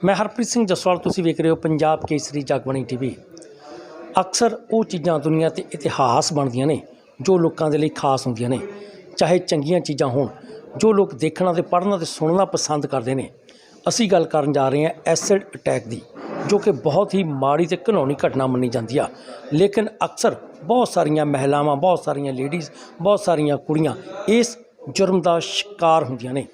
मैं हरप्रीत सिंह जसवाल, तुसीं वेख रहे हो पंजाब केसरी जगबाणी टीवी। अक्सर वो चीज़ां दुनिया ते इतिहास बनदियां ने जो लोगों के लिए खास होंदियां ने, चाहे चंगियां चीज़ां होण जो लोग देखना ते पढ़ना ते सुनना पसंद करते हैं। असीं गल करन जा रहे हैं एसिड अटैक की, जो कि बहुत ही माड़ी ते घिनौनी घटना मन्नी जाती है। लेकिन अक्सर बहुत सारिया महिलावां, बहुत सारिया लेडीज़, बहुत सारिया कुड़ियां इस जुर्म का शिकार होंदियां ने।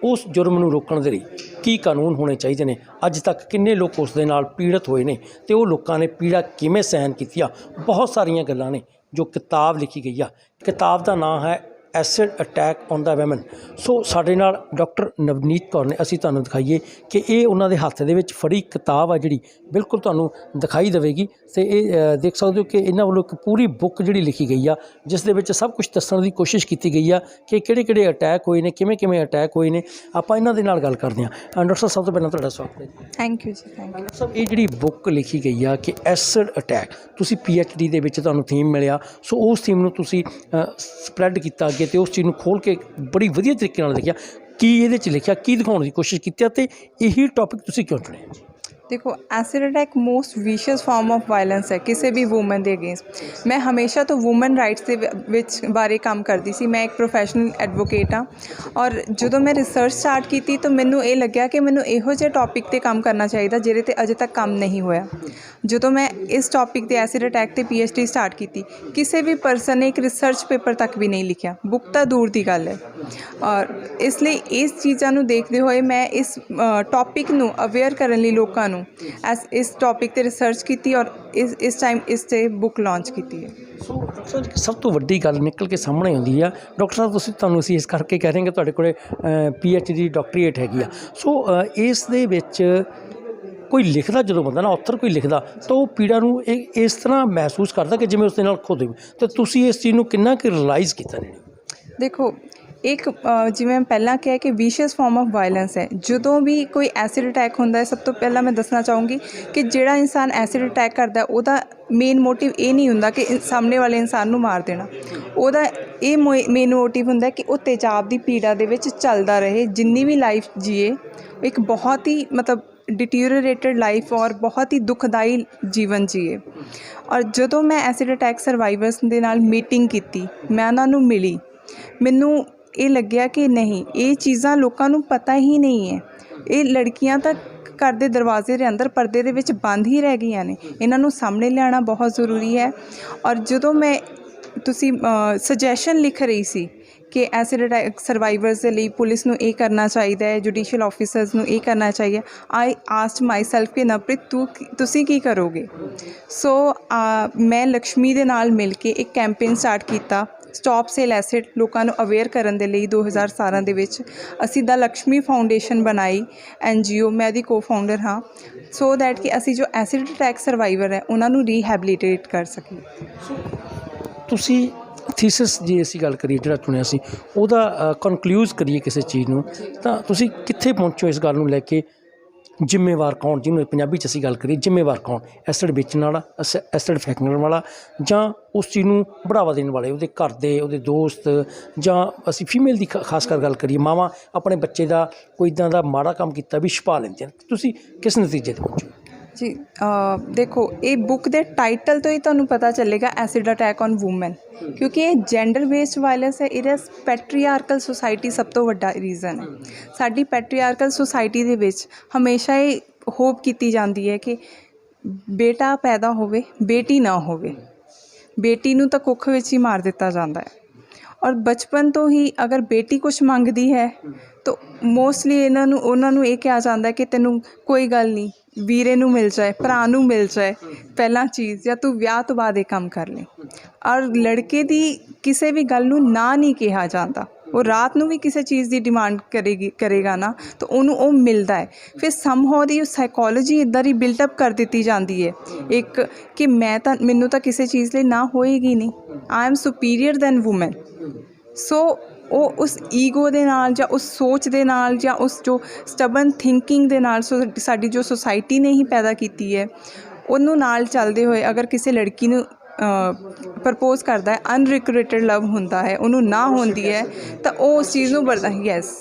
उस जुर्म नूं रोकण दे लई की कानून होने चाहिए ने, अज तक किन्ने लोग उस दे नाल पीड़ित होए ने ते वो लोगों ने पीड़ा किवें सहन कीती आ, बहुत सारिया गल्लां ने जो किताब लिखी गई आ। किताब का नाम है एसिड अटैक ऑन द वैमन। सो साडे नाल डॉक्टर नवनीत कौर ने, असीं तुहानूं दिखाईए कि ये उन्हां दे हत्थ दे विच फड़ी किताब आ जिहड़ी बिल्कुल तुहानूं दिखाई देवेगी। ते ये देख सकते हो कि इन्हां वल्लों एक पूरी बुक जिहड़ी लिखी गई आ, जिस दे विच सब कुछ दस्सण दी कोशिश की गई आ कि किहड़े-किहड़े अटैक होए ने, किवें-किवें अटैक होए ने। आपां इन्हां दे नाल गल करदे हां। डॉक्टर साहब, सब तो पहलां तुहाडा स्वागत है। Thank you ji, thank you. Doctor साहब, ये जिहड़ी बुक लिखी गई आ कि एसिड अटैक, तुसीं PhD दे विच तुहानूं थीम मिलिया, सो उस थीम नूं तुसीं स्प्रैड कीता अगे ते उस चीज़ नूं खोल के बड़ी वधिया तरीके नाल लिखिया। की इहदे च लिखिया, की दिखाउण दी कोशिश कीती ते यही टॉपिक तुसीं क्यों चुनिया? देखो, acid attack most vicious form of violence है किसी भी वूमन के अगेंस्ट। मैं हमेशा तो वूमन राइट्स के विच बारे काम करती सी। मैं एक प्रोफैशनल एडवोकेट हाँ, और जो मैं रिसर्च स्टार्ट की तो मैनू ये लग्या कि मैनू इहो जिहे टॉपिक पर काम करना चाहिए जिहदे ते अजे तक काम नहीं होया। जो मैं इस टॉपिक ते एसिड अटैक ते PhD स्टार्ट की, किसी भी परसन ने एक रिसर्च पेपर तक भी नहीं लिखा, बुक तो दूर की गल है। और इसलिए इस चीज़ों को देखते हुए मैं इस टॉपिक नू अवेयर करने लई लोकां नू इस टॉपिक ते रिसर्च की और इस टाइम इस ते बुक लॉन्च की है। सो डॉक्टर साहब, सब तो वड्डी गल निकल के सामने आउंदी आ डॉक्टर साहब, तुहानूं असीं इस करके कह रहे हैं कि तुहाडे कोले PhD डॉक्टरेट हैगी आ। सो इस दे विच कोई लिखदा, जो बंदा ना ऑथर कोई लिखदा तो वो पीड़ा नूं इस तरह महसूस करदा कि जिवें उस दे नाल खुद होवे। तो तुसीं इस चीज़ नूं किन्ना कि रियलाइज़ कीता ने? देखो, एक जिवें मैं पहला कहा कि विशियस फॉर्म ऑफ वायलेंस है। जो भी कोई एसिड अटैक होंदा है, सब तो पहला मैं दसना चाहूँगी कि जिहड़ा इंसान एसिड अटैक करदा उहदा मेन मोटिव ये नहीं हुंदा कि सामने वाले इंसान नूं मार देना। उहदा ये मेन मोटिव हुंदा कि वो तेजाब की पीड़ा दे विच चलदा रहे, जिन्नी भी लाइफ जिए, एक बहुत ही मतलब डिटीरियोरेटेड लाइफ और बहुत ही दुखदाई जीवन जिए। और जो मैं एसिड अटैक सर्वाइवर्स दे नाल मीटिंग की, मैं उन्हां नूं मिली, मैनू ये लग्या कि नहीं, ये चीज़ां लोकां नूं पता ही नहीं है। ये लड़कियां तक घर के दरवाजे के अंदर पर्दे दे विच बंद ही रह गई ने, इन्हां नूं सामने लियाना बहुत ज़रूरी है। और जो मैं तुसी सजैशन लिख रही सी कि एसिड अटैक सर्वाइवर्स के लिए पुलिस नूं ये करना चाहिए है, जुडिशियल ऑफिसर्स नूं ये करना चाहिए। आई आस्क्ड माई सैल्फ कि नवप्रीत तुसी की करोगे। सो मैं लक्ष्मी दे नाल मिल के एक कैंपेन स्टार्ट किया, स्टॉप सेल एसिड, लोगों को अवेयर करने के लिए। 2017 दे विच असी द लक्ष्मी फाउंडेशन बनाई, NGO, मैं दी को फाउंडर हाँ, सो दैट कि असी जो एसिड अटैक सर्वाइवर है उन्होंने रीहैबिलिटेट कर सकी। तुसी थीसिस जी असीं गल करिए जिहड़ा चुनिया सी उहदा कनक्लूज़ करिए किसी चीज़ नूं, तां तुसी कित्थे पहुंचो इस गल नूं लैके? जिम्मेवार कौन, जिन्होंने पंजाबी च असीं गल करिए जिम्मेवार कौन? एसिड बेचण वाला, एसिड फैकण वाला, जां उस चीज़ नूं बढ़ावा देने वाले उहदे घर दे, उहदे दोस्त, जां असीं फीमेल दी खास कर गल करिए, मावां अपने बच्चे दा कोई इदां दा माड़ा काम कीता भी छुपा लैंदियां। तुसी किस नतीजे ते पहुंचो? जी, देखो, ये बुक के टाइटल तो ही तुहानूं पता चलेगा, एसिड अटैक ऑन वूमन, क्योंकि ये जेंडर बेस्ड वायलेंस है। इहदा पैट्रीआर्कल सोसाइटी सब तो वड्डा रीज़न है। साडी पैट्रीआर्कल सोसाइटी दे विच हमेशा ये होप की जाती है कि बेटा पैदा होवे, बेटी ना होवे। बेटी नूं तां कुख विच ही मार दिता जाता है। और बचपन तो ही अगर बेटी कुछ मंगती है तो मोस्टली उन्हां नूं ये कहा जाता है कि तैनूं कोई गल नहीं, वीरे नूं मिल जाए, भरा नूं मिल जाए पहला चीज़, या तू ब्याह तो बाद ये काम कर ले। और लड़के दी किसी भी गल नूं ना नहीं कहा जाता। वो रात नूं भी किसी चीज़ की डिमांड करेगा ना तो उन्होंने वो मिलता है। फिर समहाउ दी साइकोलॉजी इदां दी बिल्टअप कर दी जाती है एक कि मैनू तो किसी चीज़ लिए ना होएगी नहीं, I am superior than woman. So वो उस ईगो दे नाल जां उस सोच दे नाल जां उस जो स्टबन थिंकिंग दे नाल साडी जो सोसाइटी ने ही पैदा की है, उन्होंने नाल चलते हुए अगर किसी लड़की नूं प्रपोज करता है, अनरिक्वेटेड लव होंदा है, उन्होंने ना होंदी है, तो वो उस चीज़ नूं बड़ा, यस,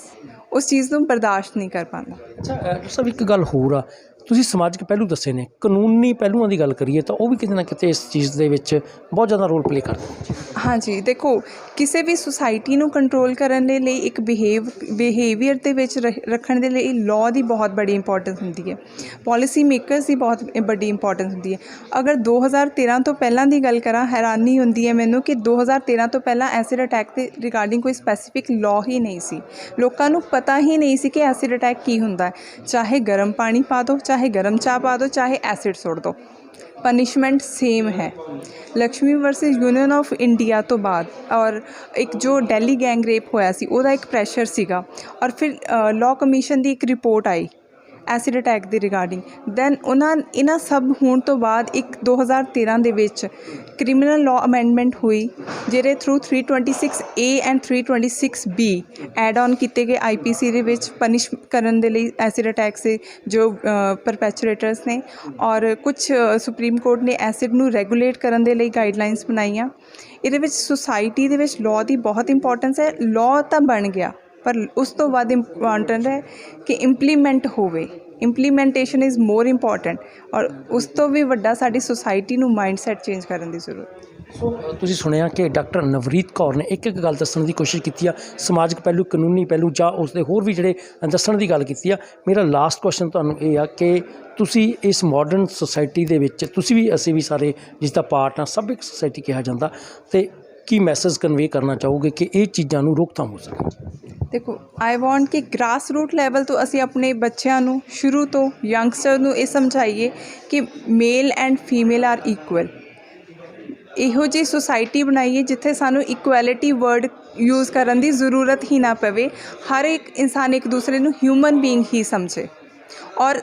ਉਸ ਚੀਜ਼ ਨੂੰ ਬਰਦਾਸ਼ਤ ਨਹੀਂ ਕਰ ਪਾਉਂਦਾ। ਅੱਛਾ ਡਾਕਟਰ ਸਾਹਿਬ ਇੱਕ ਗੱਲ ਹੋਰ ਆ, ਤੁਸੀਂ ਸਮਾਜਿਕ ਪਹਿਲੂ ਦੱਸੇ ਨੇ, ਕਾਨੂੰਨੀ ਪਹਿਲੂਆਂ ਦੀ ਗੱਲ ਕਰੀਏ ਤਾਂ ਉਹ ਵੀ ਕਿਤੇ ਨਾ ਕਿਤੇ ਇਸ ਚੀਜ਼ ਦੇ ਵਿੱਚ ਬਹੁਤ ਜ਼ਿਆਦਾ ਰੋਲ ਪਲੇ ਕਰਦੇ। ਹਾਂਜੀ, ਦੇਖੋ ਕਿਸੇ ਵੀ ਸੁਸਾਇਟੀ ਨੂੰ ਕੰਟਰੋਲ ਕਰਨ ਦੇ ਲਈ ਇੱਕ ਬਿਹੇਵੀਅਰ ਦੇ ਵਿੱਚ ਰੱਖਣ ਦੇ ਲਈ ਲਾਅ ਦੀ ਬਹੁਤ ਬੜੀ ਇੰਪੋਰਟੈਂਸ ਹੁੰਦੀ ਹੈ, ਪਾਲਿਸੀ ਮੇਕਰਸ ਦੀ ਬਹੁਤ ਵੱਡੀ ਇੰਪੋਰਟੈਂਸ ਹੁੰਦੀ ਹੈ। ਅਗਰ 2013 ਤੋਂ ਪਹਿਲਾਂ ਦੀ ਗੱਲ ਕਰਾਂ, ਹੈਰਾਨੀ ਹੁੰਦੀ ਹੈ ਮੈਨੂੰ ਕਿ 2013 ਤੋਂ ਪਹਿਲਾਂ ਐਸਿਡ ਅਟੈਕ ਦੇ ਰਿਗਾਰਡਿੰਗ ਕੋਈ ਸਪੈਸੀਫਿਕ ਲਾਅ ਹੀ ਨਹੀਂ ਸੀ। ਲੋਕਾਂ ਨੂੰ ਪਤਾ ਹੀ ਨਹੀਂ ਸੀ ਕਿ ਐਸਿਡ ਅਟੈਕ ਕੀ ਹੁੰਦਾ ਹੈ। ਚਾਹੇ ਗਰਮ ਪਾਣੀ ਪਾ ਦਿਓ, ਚਾਹੇ ਗਰਮ ਚਾਹ ਪਾ ਦਿਓ, ਚਾਹੇ ਐਸਿਡ ਸੁੱਟ ਦਿਓ, ਪਨਿਸ਼ਮੈਂਟ ਸੇਮ ਹੈ। Lakshmi versus union of India ਤੋਂ ਬਾਅਦ ਔਰ ਇੱਕ ਜੋ ਦਿੱਲੀ ਗੈਂਗ ਰੇਪ ਹੋਇਆ ਸੀ ਉਹਦਾ ਇੱਕ ਪ੍ਰੈਸ਼ਰ ਸੀਗਾ, ਔਰ ਫਿਰ ਲਾਅ ਕਮਿਸ਼ਨ ਦੀ ਇੱਕ ਰਿਪੋਰਟ ਆਈ ਐਸਿਡ ਅਟੈਕ ਦੇ ਰਿਗਾਰਡਿੰਗ। ਦੈਨ ਇਹਨਾਂ ਸਭ ਹੋਣ ਤੋਂ ਬਾਅਦ ਇੱਕ 2013 ਦੇ ਵਿੱਚ ਕ੍ਰਿਮੀਨਲ ਲਾਅ ਅਮੈਂਡਮੈਂਟ ਹੋਈ, ਜਿਹਦੇ through 326A and 326B add on ਕੀਤੇ ਗਏ IPC ਦੇ ਵਿੱਚ ਪਨਿਸ਼ ਕਰਨ ਦੇ ਲਈ ਐਸਿਡ ਅਟੈਕਸ ਦੇ ਜੋ ਪਰਪੈਚੁਏਟਰਸ ਨੇ। ਔਰ ਕੁਝ ਸੁਪਰੀਮ ਕੋਰਟ ਨੇ ਐਸਿਡ ਨੂੰ ਰੈਗੂਲੇਟ ਕਰਨ ਦੇ ਲਈ ਗਾਈਡਲਾਈਨਸ ਬਣਾਈਆਂ। ਇਹਦੇ ਵਿੱਚ ਸੁਸਾਇਟੀ ਦੇ ਵਿੱਚ ਲਾਅ ਦੀ ਬਹੁਤ ਇੰਪੋਰਟੈਂਸ ਹੈ। ਲਾਅ ਤਾਂ ਬਣ ਗਿਆ, ਪਰ ਉਸ ਤੋਂ ਬਾਅਦ ਇੰਪੋਰਟੈਂਟ ਹੈ ਕਿ ਇੰਪਲੀਮੈਂਟ ਹੋਵੇ। ਇੰਪਲੀਮੈਂਟੇਸ਼ਨ ਇਜ਼ ਮੋਰ ਇੰਪੋਰਟੈਂਟ, ਔਰ ਉਸ ਤੋਂ ਵੀ ਵੱਡਾ ਸਾਡੀ ਸੁਸਾਇਟੀ ਨੂੰ ਮਾਈਂਡਸੈਟ ਚੇਂਜ ਕਰਨ ਦੀ ਜ਼ਰੂਰਤ। ਸੋ ਤੁਸੀਂ ਸੁਣਿਆ ਕਿ ਡਾਕਟਰ ਨਵਰੀਤ ਕੌਰ ਨੇ ਇੱਕ ਗੱਲ ਦੱਸਣ ਦੀ ਕੋਸ਼ਿਸ਼ ਕੀਤੀ ਆ, ਸਮਾਜਿਕ ਪਹਿਲੂ, ਕਾਨੂੰਨੀ ਪਹਿਲੂ ਜਾਂ ਉਸਦੇ ਹੋਰ ਵੀ ਜਿਹੜੇ ਦੱਸਣ ਦੀ ਗੱਲ ਕੀਤੀ ਆ। ਮੇਰਾ ਲਾਸਟ ਕੁਐਸਚਨ ਤੁਹਾਨੂੰ ਇਹ ਆ ਕਿ ਤੁਸੀਂ ਇਸ ਮਾਡਰਨ ਸੁਸਾਇਟੀ ਦੇ ਵਿੱਚ, ਤੁਸੀਂ ਵੀ ਅਸੀਂ ਵੀ ਸਾਰੇ ਜਿਸ ਦਾ ਪਾਰਟ ਆ, ਸਭਿਕ ਸੁਸਾਇਟੀ ਕਿਹਾ ਜਾਂਦਾ, ਅਤੇ ਕੀ ਮੈਸੇਜ ਕਨਵੇ ਕਰਨਾ ਚਾਹੋਗੇ ਕਿ ਇਹ ਚੀਜ਼ਾਂ ਨੂੰ ਰੋਕਥਾਮ ਹੋ ਸਕੇ? ਦੇਖੋ, ਆਈ ਵਾਂਟ ਕਿ ਗ੍ਰਾਸ ਰੂਟ ਲੈਵਲ ਤੋਂ ਅਸੀਂ ਆਪਣੇ ਬੱਚਿਆਂ ਨੂੰ ਸ਼ੁਰੂ ਤੋਂ, ਯੰਗਸਟਰ ਨੂੰ ਇਹ ਸਮਝਾਈਏ ਕਿ male and female are equal. ਇਹੋ ਜਿਹੀ ਸੁਸਾਇਟੀ ਬਣਾਈਏ ਜਿੱਥੇ ਸਾਨੂੰ ਇਕੁਐਲਿਟੀ ਵਰਡ ਯੂਜ਼ ਕਰਨ ਦੀ ਜ਼ਰੂਰਤ ਹੀ ਨਾ ਪਵੇ। ਹਰ ਇੱਕ ਇਨਸਾਨ ਇੱਕ ਦੂਸਰੇ ਨੂੰ ਹਿਊਮਨ ਬੀਇੰਗ ਹੀ ਸਮਝੇ, ਔਰ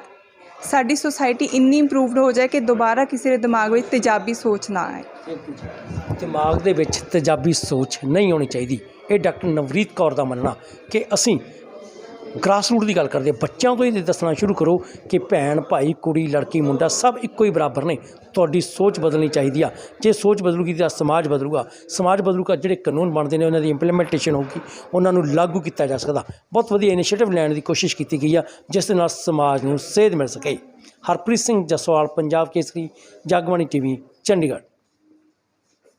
ਸਾਡੀ ਸੁਸਾਇਟੀ ਇੰਨੀ ਇੰਪਰੂਵਡ ਹੋ ਜਾਏ ਕਿ ਦੁਬਾਰਾ ਕਿਸੇ ਦੇ ਦਿਮਾਗ ਵਿੱਚ ਤੇਜ਼ਾਬੀ ਸੋਚ ਨਾ ਆਏ। ਦਿਮਾਗ ਦੇ ਵਿੱਚ ਤੇਜ਼ਾਬੀ ਸੋਚ ਨਹੀਂ ਆਉਣੀ ਚਾਹੀਦੀ। ਇਹ ਡਾਕਟਰ ਨਵਰੀਤ ਕੌਰ ਦਾ ਮੰਨਣਾ ਕਿ ਅਸੀਂ ਗ੍ਰਾਸ ਰੂਟ ਦੀ ਗੱਲ ਕਰਦੇ, ਬੱਚਿਆਂ ਤੋਂ ਹੀ ਦੱਸਣਾ ਸ਼ੁਰੂ ਕਰੋ ਕਿ ਭੈਣ ਭਾਈ, ਕੁੜੀ ਲੜਕੀ ਮੁੰਡਾ ਸਭ ਇੱਕੋ ਹੀ ਬਰਾਬਰ ਨੇ। ਤੁਹਾਡੀ ਸੋਚ ਬਦਲਣੀ ਚਾਹੀਦੀ ਆ। ਜੇ ਸੋਚ ਬਦਲੂਗੀ ਤਾਂ ਸਮਾਜ ਬਦਲੂਗਾ, ਸਮਾਜ ਬਦਲੂਗਾ, ਜਿਹੜੇ ਕਾਨੂੰਨ ਬਣਦੇ ਨੇ ਉਹਨਾਂ ਦੀ ਇੰਪਲੀਮੈਂਟੇਸ਼ਨ ਹੋਊਗੀ, ਉਹਨਾਂ ਨੂੰ ਲਾਗੂ ਕੀਤਾ ਜਾ ਸਕਦਾ। ਬਹੁਤ ਵਧੀਆ ਇਨੀਸ਼ੀਏਟਿਵ ਲੈਣ ਦੀ ਕੋਸ਼ਿਸ਼ ਕੀਤੀ ਗਈ ਆ ਜਿਸ ਦੇ ਨਾਲ ਸਮਾਜ ਨੂੰ ਸੇਧ ਮਿਲ ਸਕੇ। ਹਰਪ੍ਰੀਤ ਸਿੰਘ ਜਸਵਾਲ, ਪੰਜਾਬ ਕੇਸਰੀ, ਜਗਬਾਣੀ TV, ਚੰਡੀਗੜ੍ਹ।